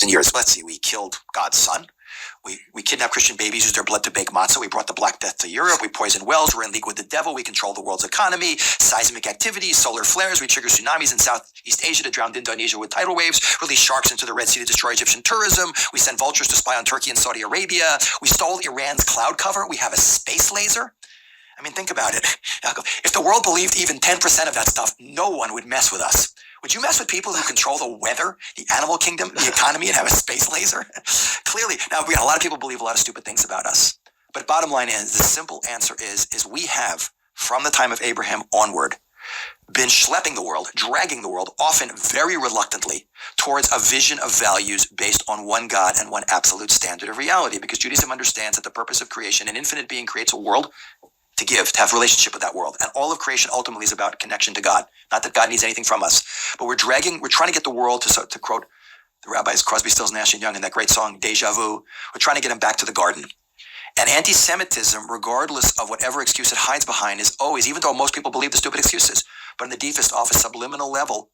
2,000 years. Let's see, we killed God's son. We kidnap Christian babies, use their blood to bake matzah. We brought the Black Death to Europe. We poison wells. We're in league with the devil. We control the world's economy. Seismic activity, solar flares. We trigger tsunamis in Southeast Asia to drown Indonesia with tidal waves. Release sharks into the Red Sea to destroy Egyptian tourism. We send vultures to spy on Turkey and Saudi Arabia. We stole Iran's cloud cover. We have a space laser. I mean, think about it. If the world believed even 10% of that stuff, no one would mess with us. Would you mess with people who control the weather, the animal kingdom, the economy, and have a space laser? Clearly. Now, a lot of people believe a lot of stupid things about us. But bottom line is, the simple answer is we have, from the time of Abraham onward, been schlepping the world, dragging the world, often very reluctantly, towards a vision of values based on one God and one absolute standard of reality. Because Judaism understands that the purpose of creation, an infinite being creates a world to give, to have a relationship with that world. And all of creation ultimately is about connection to God. Not that God needs anything from us. But we're trying to get the world to quote the rabbis Crosby, Stills, Nash and Young in that great song, Deja Vu. We're trying to get him back to the garden. And anti-Semitism, regardless of whatever excuse it hides behind, is always, even though most people believe the stupid excuses, but in the deepest, off a subliminal level,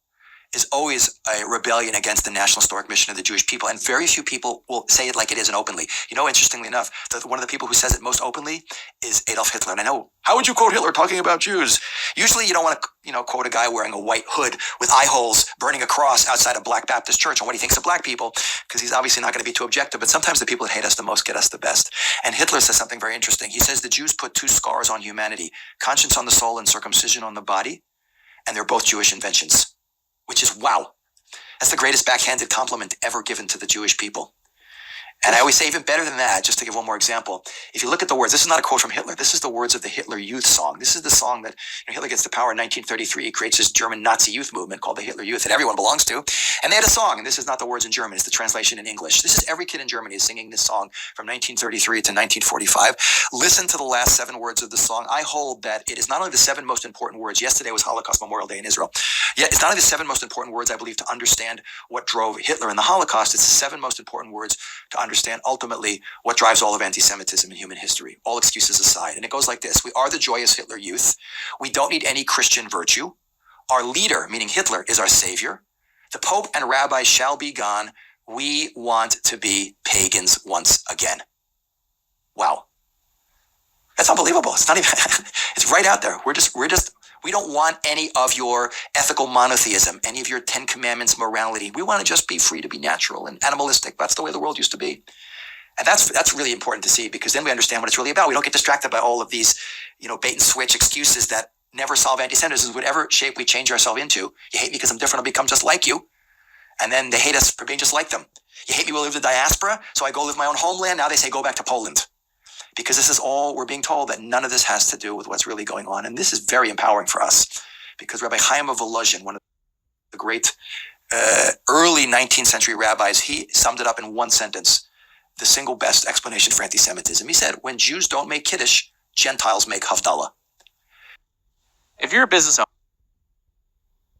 is always a rebellion against the national historic mission of the Jewish people. And very few people will say it like it is and openly. You know, interestingly enough, one of the people who says it most openly is Adolf Hitler. And I know, how would you quote Hitler talking about Jews? Usually you don't want to, quote a guy wearing a white hood with eye holes burning a cross outside a Black Baptist church on what he thinks of black people, because he's obviously not going to be too objective. But sometimes the people that hate us the most get us the best. And Hitler says something very interesting. He says the Jews put two scars on humanity, conscience on the soul and circumcision on the body. And they're both Jewish inventions, which is wow. That's the greatest backhanded compliment ever given to the Jewish people. And I always say even better than that, just to give one more example. If you look at the words, this is not a quote from Hitler. This is the words of the Hitler Youth song. This is the song that Hitler gets to power in 1933. He creates this German Nazi youth movement called the Hitler Youth that everyone belongs to. And they had a song, and this is not the words in German. It's the translation in English. This is every kid in Germany is singing this song from 1933 to 1945. Listen to the last 7 words of the song. I hold that it is not only the 7 most important words. Yesterday was Holocaust Memorial Day in Israel. Yet it's not only the 7 most important words, I believe, to understand what drove Hitler in the Holocaust. It's the 7 most important words to understand ultimately what drives all of anti-Semitism in human history, all excuses aside. And it goes like this. We are the joyous Hitler Youth. We don't need any Christian virtue. Our leader, meaning Hitler, is our savior. The Pope and rabbis shall be gone. We want to be pagans once again. Wow. That's unbelievable. It's not even, it's right out there. We don't want any of your ethical monotheism, any of your 10 commandments morality. We want to just be free to be natural and animalistic. That's the way the world used to be. And that's really important to see, because then we understand what it's really about. We don't get distracted by all of these, bait and switch excuses that never solve anti-Semitism. Whatever shape we change ourselves into, you hate me because I'm different, I'll become just like you. And then they hate us for being just like them. You hate me, we'll live in the diaspora, so I go live my own homeland. Now they say go back to Poland. Because this is all we're being told, that none of this has to do with what's really going on. And this is very empowering for us, because Rabbi Chaim of Volozhin, one of the great early 19th century rabbis, he summed it up in one sentence. The single best explanation for anti-Semitism. He said, when Jews don't make Kiddush, Gentiles make Havdalah. If you're a business owner,